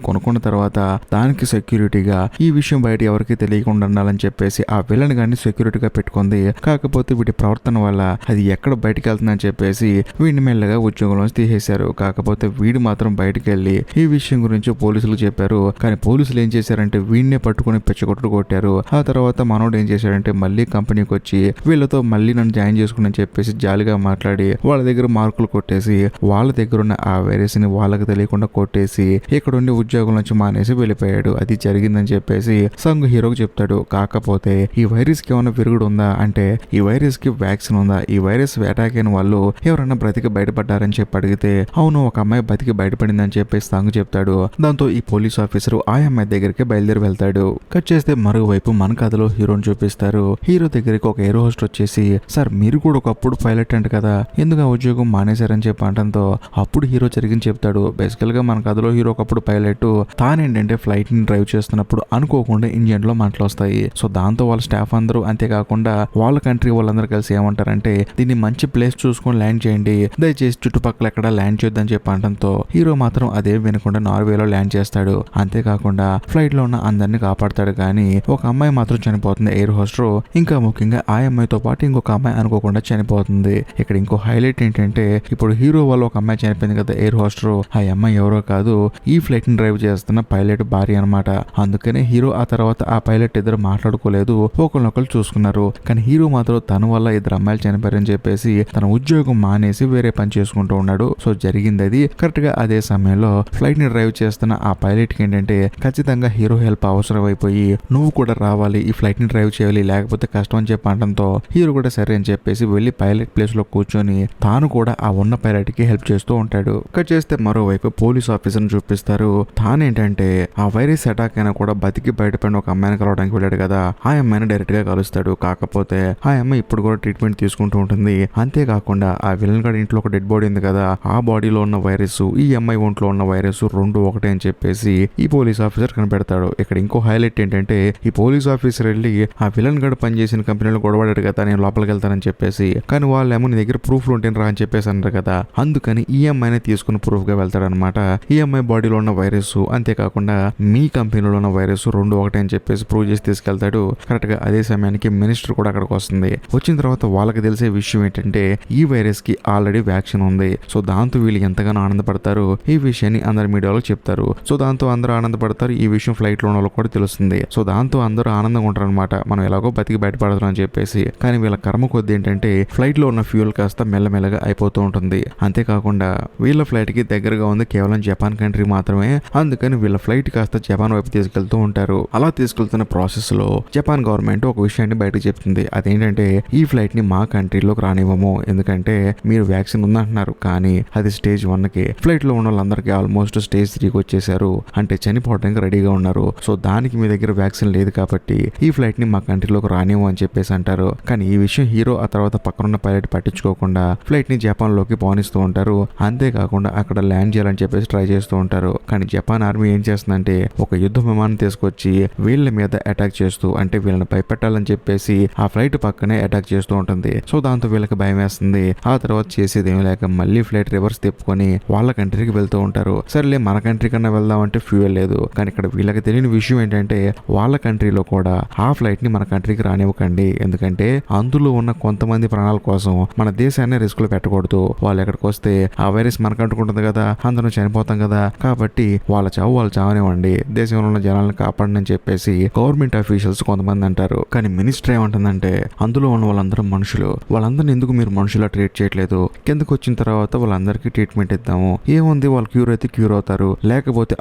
కొనుక్కున్న తర్వాత దానికి సెక్యూరిటీగా ఈ విషయం బయట ఎవరికి తెలియకుండా ఉండాలని చెప్పేసి ఆ విలన్ గాని సెక్యూరిటీగా పెట్టుకుంది. కాకపోతే వీటి ప్రవర్తన వల్ల అది ఎక్కడ బయటకు వెళ్తుందని చెప్పేసి వీడిని మెల్లగా ఉద్యోగంలోంచి తీసేశారు. కాకపోతే వీడు మాత్రం బయటకు వెళ్ళి ఈ విషయం గురించి పోలీసులు చెప్పారు. కానీ పోలీసులు ఏం చేశారంటే వీడినే పట్టుకుని పెచ్చగొట్టుడు కొట్టారు. ఆ తర్వాత మనోడు ఏం చేశాడంటే మళ్ళీ కంపెనీకి వచ్చి వీళ్ళతో మళ్ళీ నన్ను జాయిన్ చేసుకుని చెప్పేసి జాలిగా మాట్లాడి వాళ్ళ దగ్గర మార్కులు కొట్టేసి వాళ్ళ దగ్గర ఉన్న ఆ వైరస్ ని వాళ్ళకి తెలియకుండా కొట్టేసి ఇక్కడ ఉండి ఉద్యోగం నుంచి మానేసి వెళ్ళిపోయాడు. అది జరిగిందని చెప్పేసి సంగు హీరోకి చెప్తాడు. కాకపోతే ఈ వైరస్ కి ఏమైనా విరుగుడు ఉందా అంటే ఈ వైరస్ కి వ్యాక్సిన్ ఉందా, ఈ వైరస్ అటాక్ అయిన వాళ్ళు ఎవరైనా బ్రతికి బయటపడ్డారని చెప్పి అడిగితే అవును ఒక అమ్మాయి బతికి బయటపడిందని చెప్పేసి సంగు చెప్తాడు. దాంతో ఈ పోలీస్ ఆఫీసర్ ఆ అమ్మాయి దగ్గరికి బయలుదేరి వెళ్తాడు. కట్ చేస్తే మరోవైపు మన కథలో హీరోని చూపిస్తారు. హీరో దగ్గరికి ఒక ఎయిర్ హోస్ట్ వచ్చేసి సార్ మీరు కూడా ఒకప్పుడు పైలట్ అంట కదా, ఎందుకు ఆ ఉద్యోగం మానేశారని చెప్పి అనడంతో అప్పుడు హీరో జరిగింది చెప్తాడు. బేసికల్ గా మన కథలో హీరో ఒకప్పుడు పైలట్, తానేంటంటే ఫ్లైట్ ని డ్రైవ్ చేస్తున్నప్పుడు అనుకోకుండా ఇంజిన్ లో మంటలు వస్తాయి. సో దాంతో వాళ్ళ స్టాఫ్ అందరూ అంతేకాకుండా వాళ్ళ కంట్రీ వాళ్ళందరూ కలిసి ఏమంటారంటే దీన్ని మంచి ప్లేస్ చూసుకొని ల్యాండ్ చేయండి, దయచేసి చుట్టుపక్కల ఎక్కడ ల్యాండ్ చేయొద్దని చెప్పి అనడంతో హీరో మాత్రం అదే వినకుండా నార్వేలో ల్యాండ్ చేస్తాడు. అంతేకాకుండా ఫ్లైట్ లో ఉన్న అందరినీ కాపాడతాడు. కానీ ఒక అమ్మాయి మాత్రం చనిపోతుంది ఎయిర్ హోస్టర్. ఇంకా ముఖ్యంగా ఆ అమ్మాయితో పాటు ఇంకొక అమ్మాయి అనుకోకుండా చనిపోతుంది. ఇక్కడ ఇంకో హైలైట్ ఏంటంటే ఇప్పుడు హీరో వల్ల ఒక అమ్మాయి చనిపోయింది కదా ఎయిర్ హోస్టర్, ఆ అమ్మాయి ఎవరో కాదు ఈ ఫ్లైట్ ని డ్రైవ్ చేస్తున్న పైలట్ భార్య అనమాట. అందుకనే హీరో ఆ తర్వాత ఆ పైలట్ ఇద్దరు మాట్లాడుకోలేదు, ఒకరినొకరు చూసుకున్నారు. కానీ హీరో మాత్రం తన వల్ల ఇద్దరు అమ్మాయిలు చనిపోయారని చెప్పేసి తన ఉద్యోగం మానేసి వేరే పని చేసుకుంటూ ఉన్నాడు. సో జరిగింది అది. కరెక్ట్ గా అదే సమయంలో ఫ్లైట్ ని డ్రైవ్ చేస్తున్న ఆ పైలట్ కి ఏంటంటే ఖచ్చితంగా హీరో హెల్ప్ అవసరం అయిపోయి నువ్వు కూడా రావాలి, ఈ ఫ్లైట్ ని డ్రైవ్ చేయాలి, లేకపోతే కష్టం అని చెప్పి అనడంతో హీరో కూడా సరే అని చెప్పేసి వెళ్లి పైలట్ ప్లేస్ లో కూర్చొని తాను కూడా ఆ ఉన్న పైలట్ కి హెల్ప్ చేస్తూ ఉంటాడు. కట్ చేస్తే మరోవైపు పోలీస్ ఆఫీసర్ ని చూపిస్తారు. తానేంటంటే ఆ వైరస్ అటాక్ అయినా కూడా బతికి బయటపడిన ఒక అమ్మాయిని కలవడానికి వెళ్ళాడు కదా, ఆ అమ్మాయిని డైరెక్ట్ గా కలుస్తాడు. కాకపోతే ఆ అమ్మాయి ఇప్పుడు కూడా ట్రీట్మెంట్ తీసుకుంటూ ఉంటుంది. అంతేకాకుండా ఆ విలన్ గడి ఇంట్లో ఒక డెడ్ బాడీ ఉంది కదా, ఆ బాడీలో ఉన్న వైరస్ ఈ అమ్మాయి ఒంట్లో ఉన్న వైరస్ రెండు ఒకటే అని చెప్పేసి ఈ పోలీస్ ఆఫీసర్ కనిపెడతాడు. ఇక్కడ ఇంకో హైలైట్ ఏంటంటే ఈ పోలీస్ ఆఫీసర్ వెళ్ళి ఆ విలన్ గడు పనిచేసిన కంపెనీలో గొడవడాడు కదా నేను లోపలికి వెళ్తానని చెప్పేసి, కానీ వాళ్ళేమో నీ దగ్గర ప్రూఫ్లు ఉంటేనే రా అని చెప్పేసి అన్నారు కదా, అందుకని ఈ అమ్మాయిని తీసుకుని ప్రూఫ్ గా వెళ్తాడనమాట. ఈ అమ్మాయి బాడీలో ఉన్న వైరస్ అంతేకాకుండా మీ కంపెనీలో ఉన్న వైరస్ రెండు ఒకటే అని చెప్పేసి ప్రూవ్ చేసి తీసుకెళ్తాడు. కరెక్ట్ గా అదే సమయానికి మినిస్టర్ కూడా అక్కడికి వస్తుంది. వచ్చిన తర్వాత వాళ్ళకి తెలిసే విషయం ఏంటంటే ఈ వైరస్ కి ఆల్రెడీ వ్యాక్సిన్ ఉంది. సో దాంతో వీళ్ళు ఎంతగానో ఆనందపడతారు. ఈ విషయాన్ని అందరు మీడియాలో చెప్తారు. సో దాంతో అందరూ ఆనందపడతారు. ఈ విషయం ఫ్లైట్ లో ఉన్న వాళ్ళకి కూడా తెలుస్తుంది. సో దాంతో అందరూ ఆనందంగా ఉంటారు అనమాట, మనం ఎలాగో బతికి బయటపడతాం అని చెప్పేసి. కానీ వీళ్ళ కర్మ కొద్ది ఏంటంటే ఫ్లైట్ లో ఉన్న ఫ్యూయల్ కాస్త మెల్లమెల్లగా అయిపోతూ ఉంటుంది. అంతేకాకుండా వీళ్ళ ఫ్లైట్ కి దగ్గరగా ఉంది కేవలం జపాన్ కంట్రీ మాత్రమే. అందుకని వీళ్ళ ఫ్లైట్ కాస్త జపాన్ వైపు తీసుకెళ్తూ ఉంటారు. అలా తీసుకెళ్తున్న ప్రాసెస్ లో జపాన్ గవర్నమెంట్ ఒక విషయాన్ని బయటకు చెప్తుంది. అదేంటంటే ఈ ఫ్లైట్ ని మా కంట్రీలోకి రానివ్వము, ఎందుకంటే మీరు వ్యాక్సిన్ ఉందంటున్నారు కానీ అది స్టేజ్ 1 కి, ఫ్లైట్ లో ఉన్న వాళ్ళందరికీ ఆల్మోస్ట్ స్టేజ్ 3కి వచ్చేసారు, అంటే చనిపోవడానికి రెడీగా ఉన్నారు. సో దానికి మీ దగ్గర వ్యాక్సిన్ లేదు కాబట్టి ఈ ఫ్లైట్ ని మా కంట్రీలోకి రానివ్వము అని చెప్పేసి అంటారు. కానీ ఈ విషయం హీరో ఆ తర్వాత పక్కనున్న పైలట్ పట్టించుకోకుండా ఫ్లైట్ ని జపాన్ లోకి పోనిస్తూ ఉంటారు. అంతేకాకుండా అక్కడ ల్యాండ్ చేయాలని చెప్పేసి ట్రై చేస్తూ ఉంటారు. కానీ జపాన్ ఆర్మీ ఏం చేస్తుందంటే ఒక యుద్ధ విమానం తీసుకొచ్చి వీళ్ళ మీద అటాక్ చేస్తూ, అంటే వీళ్ళని భయపెట్టాలని చెప్పేసి ఆ ఫ్లైట్ పక్కనే అటాక్ చేస్తూ ఉంటుంది. సో దాంతో వీళ్ళకి భయం వేస్తుంది. ఆ తర్వాత చేసేది ఏమీ లేక మళ్ళీ ఫ్లైట్ రివర్స్ తిప్పుకొని వాళ్ళ కంట్రీకి వెళ్తూ ఉంటారు. సరేలే మన కంట్రీ కన్నా వెళ్దాం అంటే ఫ్యూయల్ లేదు. కానీ ఇక్కడ వీళ్ళకి తెలియని విషయం ఏంటంటే వాళ్ళ కంట్రీలో కూడా ఆ ఫ్లైట్ ని మన కంట్రీకి రానివ్వకండి, ఎందుకంటే అందులో ఉన్న కొంతమంది ప్రాణాల కోసం మన దేశాన్ని రిస్క్ లో పెట్టకూడదు. వాళ్ళు ఎక్కడికి వస్తే ఆ వైరస్ మనకు అంటుకుంటుంది కదా, అందరం చనిపోతాం కదా, కాబట్టి వాళ్ళ చావు వాళ్ళు చావనివ్వండి, దేశంలో ఉన్న జనాలను కాపాడని అని చెప్పేసి గవర్నమెంట్ అఫీషియల్స్ కొంతమంది అంటారు. కానీ మినిస్టర్ ఏమంటుందంటే అందులో ఉన్న వాళ్ళందరూ మనుషులు, వాళ్ళందరినీ ఎందుకు మీరు మనుషులా ట్రీట్ చేయట్లేదు, కిందకు వచ్చిన తర్వాత వాళ్ళందరికీ ట్రీట్మెంట్ ఇద్దాము, ఏముంది వాళ్ళు క్యూర్ అయితే క్యూర్ అవుతారు, లేకపోతే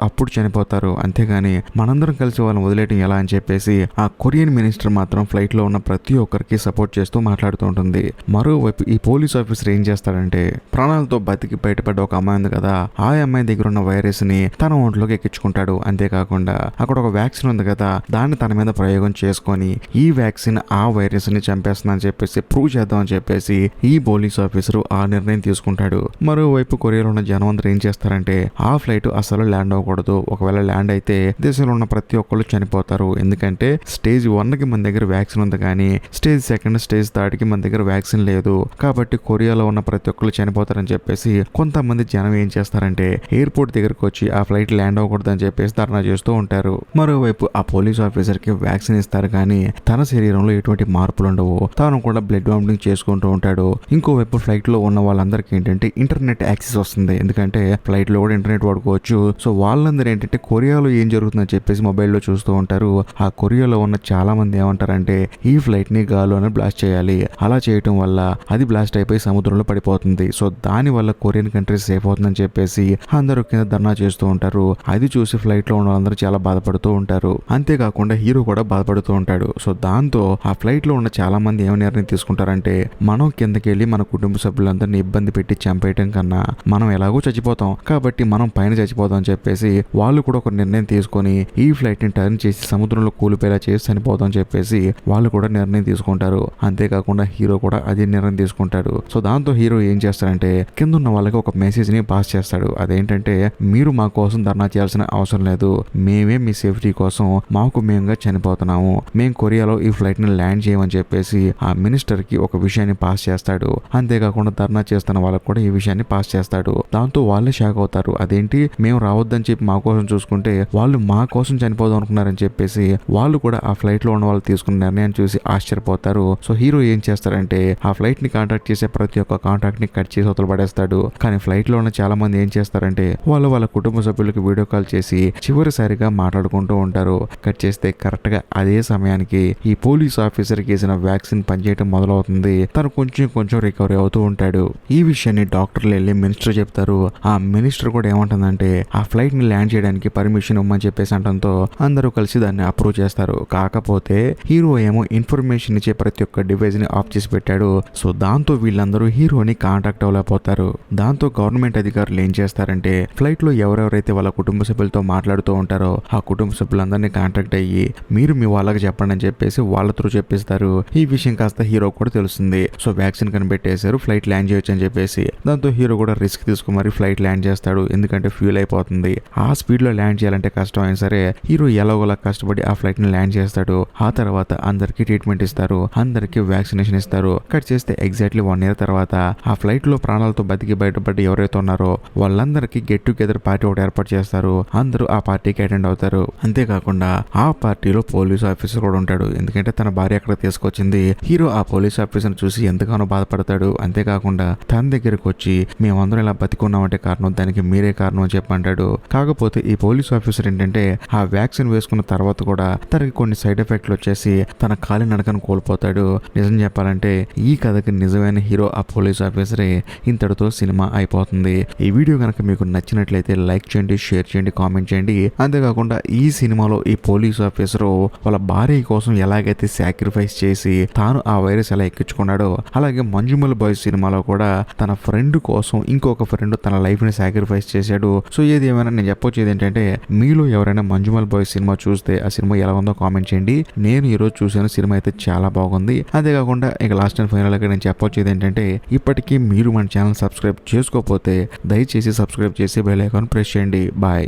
అప్పుడు చనిపోతారు, అంతేగాని మనందరం కలిసి వాళ్ళని వదిలేయటం ఎలా అని చెప్పేసి ఆ కొరియన్ మినిస్టర్ మాత్రం ఫ్లైట్ లో ఉన్న ప్రతి ఒక్కరికి సపోర్ట్ చేస్తూ మాట్లాడుతూ ఉంటుంది. మరోవైపు ఈ పోలీస్ ఆఫీసర్ ఏం చేస్తాడంటే ప్రాణాలతో బతికి బయటపడ్డ ఒక అమ్మాయి ఉంది కదా, ఆ అమ్మాయి దగ్గర ఉన్న వైరస్ ని తన ఒంట్లోకి ఎక్కించుకుంటాడు. అంతేకాకుండా అక్కడ ఒక వ్యాక్సిన్ ఉంది కదా, దాన్ని తన మీద ప్రయోగం చేసుకొని ఈ వ్యాక్సిన్ ఆ వైరస్ ని చంపేస్తుందని చెప్పేసి ప్రూవ్ చేద్దామని చెప్పేసి ఈ పోలీస్ ఆఫీసర్ ఆ నిర్ణయం తీసుకుంటాడు. మరోవైపు కొరియాలో ఉన్న జనం అందరూ ఏం చేస్తారంటే ఆ ఫ్లైట్ అసలు ల్యాండ్ అవ్వకూడదు, ఒకవేళ ల్యాండ్ అయితే దేశంలో ఉన్న ప్రతి ఒక్కళ్ళు చనిపోతారు, ఎందుకంటే స్టేజ్ 1 కి మన దగ్గర వ్యాక్సిన్ ఉంది కానీ స్టేజ్ 2 స్టేజ్ 3 కి మన దగ్గర వ్యాక్సిన్ లేదు, కాబట్టి కొరియాలో ఉన్న ప్రతి ఒక్కళ్ళు చనిపోతారని చెప్పేసి కొంతమంది జనం ఏం చేస్తారంటే ఎయిర్పోర్ట్ దగ్గరకు వచ్చి ఆ ఫ్లైట్ ల్యాండ్ అవ్వకూడదు అని చెప్పేసి ధర్నా చేస్తూ ఉంటారు. మరోవైపు ఆ పోలీస్ ఆఫీసర్ కి వ్యాక్సిన్ ఇస్తారు కానీ తన శరీరంలో ఎటువంటి మార్పులు ఉండవు. తాను కూడా బ్లడ్ వామిటింగ్ చేసుకుంటూ ఉంటాడు. ఇంకోవైపు ఫ్లైట్ లో ఉన్న వాళ్ళందరికీ ఏంటంటే ఇంటర్నెట్ యాక్సెస్ వస్తుంది. ఎందుకంటే ఫ్లైట్ లో కూడా ఇంటర్నెట్ వాడుకోవచ్చు. సో వాళ్ళందరూ ఏంటంటే కొరియాలో ఏం జరుగుతుందని చెప్పేసి మొబైల్లో చూస్తూ ఉంటారు. ఆ కొరియాలో ఉన్న చాలా మంది ఏమంటారంటే ఈ ఫ్లైట్ ని గాల్లోనే బ్లాస్ట్ చేయాలి. అలా చేయటం వల్ల అది బ్లాస్ట్ అయిపోయి సముద్రంలో పడిపోతుంది. సో దాని వల్ల కొరియన్ కంట్రీ సేఫ్ అవుతుందని చెప్పేసి అందరూ కింద ధర్నా చేస్తూ ఉంటారు. అది చూసి ఫ్లైట్ లో ఉన్న వాళ్ళందరూ చాలా బాధపడుతూ ఉంటారు. అంతేకాకుండా హీరో కూడా బాధపడుతూ ఉంటాడు. సో దాంతో ఆ ఫ్లైట్ లో ఉన్న చాలా మంది ఏమైనా నిర్ణయం తీసుకుంటారంటే మనం కిందకి వెళ్ళి మన కుటుంబ సభ్యులందరినీ ఇబ్బంది పెట్టి చంపేయటం కన్నా మనం ఎలాగో చచ్చిపోతాం కాబట్టి మనం పైన చచ్చిపోతాం అని చెప్పేసి వాళ్ళు కూడా ఒక నిర్ణయం తీసుకొని ఈ ఫ్లైట్ ని టర్న్ చేసి సముద్రంలో కూలిపోయేలా చేసి చనిపోతాం అని చెప్పేసి వాళ్ళు కూడా నిర్ణయం తీసుకుంటారు. అంతేకాకుండా హీరో కూడా అదే నిర్ణయం తీసుకుంటాడు. సో దాంతో హీరో ఏం చేస్తాడంటే కింద ఉన్న వాళ్ళకి ఒక మెసేజ్ ని పాస్ చేస్తాడు. అదేంటంటే మీరు మా కోసం ధర్నా చేయాల్సిన అవసరం లేదు. మేమే మీ సేఫ్టీ కోసం మాకు మేముగా చనిపోతున్నాము. మేము కొరియాలో ఈ ఫ్లైట్ ని ల్యాండ్ చేయమని చెప్పేసి ఆ మినిస్టర్ కి ఒక విషయాన్ని పాస్ చేస్తాడు. అంతేకాకుండా ధర్నా చేస్తున్న వాళ్ళకి కూడా ఈ విషయాన్ని పాస్ చేస్తాడు. దాంతో వాళ్ళే షాక్ అవుతారు. అదేంటి మేము రావద్దని చెప్పి మా కోసం చూసుకుంటే వాళ్ళు మా కోసం చనిపోదాం అనుకున్నారని చెప్పేసి వాళ్ళు కూడా ఆ ఫ్లైట్ లో ఉన్న వాళ్ళు తీసుకున్న నిర్ణయాన్ని చూసి ఆశ్చర్యపోతారు. సో హీరో ఏం చేస్తారంటే ఆ ఫ్లైట్ ని కాంటాక్ట్ చేసే ప్రతి ఒక్క కాంటాక్ట్ ని కట్ చేసి అవతల పడేస్తాడు. కానీ ఫ్లైట్ లో ఉన్న చాలా మంది ఏం చేస్తారంటే వాళ్ళ కుటుంబ సభ్యులకు వీడియో కాల్ చేసి చివరిసారిగా మాట్లాడుకుంటూ ఉంటారు. కట్ చేస్తే కరెక్ట్ గా అదే సమయానికి ఈ పోలీస్ ఆఫీసర్ కి వేసిన వ్యాక్సిన్ పనిచేయడం మొదలవుతుంది. తను కొంచెం రికవరీ అవుతూ ఉంటాడు. ఈ విషయాన్ని డాక్టర్లు వెళ్ళి మినిస్టర్ చెప్తారు. ఆ మినిస్టర్ కూడా ఏమంటుందంటే ఆ ఫ్లైట్ ని ల్యాండ్ చేయడానికి పర్మిషన్ ఇవ్వమని చెప్పేసి అనడంతో అందరూ కలిసి దాన్ని అప్రూవ్ చేస్తారు. కాకపోతే హీరో ఏమో ఇన్ఫర్మేషన్ ఇచ్చే ప్రతి ఒక్క డివైస్ ని ఆఫ్ చేసి పెట్టాడు. సో దాంతో వీళ్ళందరూ హీరోని కాంటాక్ట్ అవ్వలేకపోతారు. దాంతో గవర్నమెంట్ అధికారులు ఏం చేస్తారంటే ఫ్లైట్ లో ఎవరెవరైతే వాళ్ళ కుటుంబ సభ్యులతో మాట్లాడుతూ ఉంటారో ఆ కుటుంబ సభ్యులందరినీ కాంటాక్ట్ అయ్యి మీరు మీ వాళ్ళకి చెప్పండి అని చెప్పేసి వాళ్ళ త్రూ చెప్పిస్తారు. ఈ విషయం కాస్త హీరో కూడా తెలుస్తుంది. సో వ్యాక్సిన్ కనిపెట్టేశారు, ఫ్లైట్ ల్యాండ్ చేయొచ్చు అని చెప్పేసి. దాంతో హీరో కూడా రిస్క్ తీసుకుని మరి ఫ్లైట్ ల్యాండ్ చేస్తాడు. ఎందుకంటే ఫ్యూల్ అయిపోతుంది. ఆ స్పీడ్ లో ల్యాండ్ చేయాలంటే కష్టం అయినా సరే హీరో ఎలాగోలా కష్టపడి ఆ ఫ్లైట్ ని ల్యాండ్ చేస్తాడు. ఆ తర్వాత అందరికి ట్రీట్మెంట్ ఇస్తారు, అందరికి వ్యాక్సినేషన్ ఇస్తారు. కట్ చేస్తే ఎగ్జాక్ట్లీ 1 year తర్వాత ఆ ఫ్లైట్ లో ప్రాణాలతో బతికి బయటపడి ఎవరైతే ఉన్నారో వాళ్ళందరికీ గెట్ టుగెదర్ పార్టీ ఒకటి ఏర్పాటు చేస్తారు. అందరూ ఆ పార్టీకి అటెండ్ అవుతారు. అంతేకాకుండా ఆ పార్టీలో పోలీస్ ఆఫీసర్ కూడా ఉంటాడు. ఎందుకంటే తన భార్య అక్కడ తీసుకొచ్చింది. హీరో ఆ పోలీస్ ఆఫీసర్ చూసి ఎంతగానో బాధపడతాడు. అంతేకాకుండా తన దగ్గరకు వచ్చి మేమందరం ఇలా బతికున్నామంటే కారణం దానికి మీరే కారణం అని చెప్పంటాడు. కాకపోతే ఈ పోలీస్ ఆఫీసర్ ఏంటంటే ఆ వ్యాక్సిన్ వేసుకున్న తర్వాత కూడా తనకి కొన్ని సైడ్ ఎఫెక్ట్లు వచ్చేసి తన కాలి నడకను కోల్పోతాడు. నిజం చెప్పాలంటే ఈ కథకి నిజమైన హీరో ఆ పోలీస్ ఆఫీసరే. ఇంతటితో సినిమా అయిపోతుంది. ఈ వీడియో కనుక మీకు నచ్చినట్లయితే లైక్ చేయండి, షేర్ చేయండి, కామెంట్ చేయండి. అంతేకాకుండా ఈ సినిమాలో ఈ పోలీస్ ఆఫీసర్ వాళ్ళ భార్య కోసం ఎలాగైతే సాక్రిఫైస్ చేసి తాను ఆ వైరస్ ఎలా ఎక్కించుకున్నాడో అలాగే మంజుమల్ బాయ్స్ సినిమాలో కూడా తన ఫ్రెండ్ కోసం ఇంకొక ఫ్రెండ్ తన లైఫ్ ని సాక్రిఫైస్ చేశాడు. సో ఏది ఏమైనా నేను చెప్పొచ్చేది ఏంటంటే మీలో ఎవరైనా మంజుమల్ బాయ్స్ సినిమా చూస్తే ఆ సినిమా ఎలా ఉందో కామెంట్ చేయండి. నేను ఈరోజు చూసిన సినిమా అయితే చాలా బాగుంది. అంతేకాకుండా ఇక లాస్ట్ అండ్ ఫైనల్ గా నేను చెప్పొచ్చేది ఏంటంటే ఇప్పటికీ మీరు మన ఛానల్ సబ్స్క్రైబ్ చేసుకోకపోతే దయచేసి సబ్స్క్రైబ్ చేసి బెల్ ఐకాన్ ప్రెస్ చేయండి. బాయ్.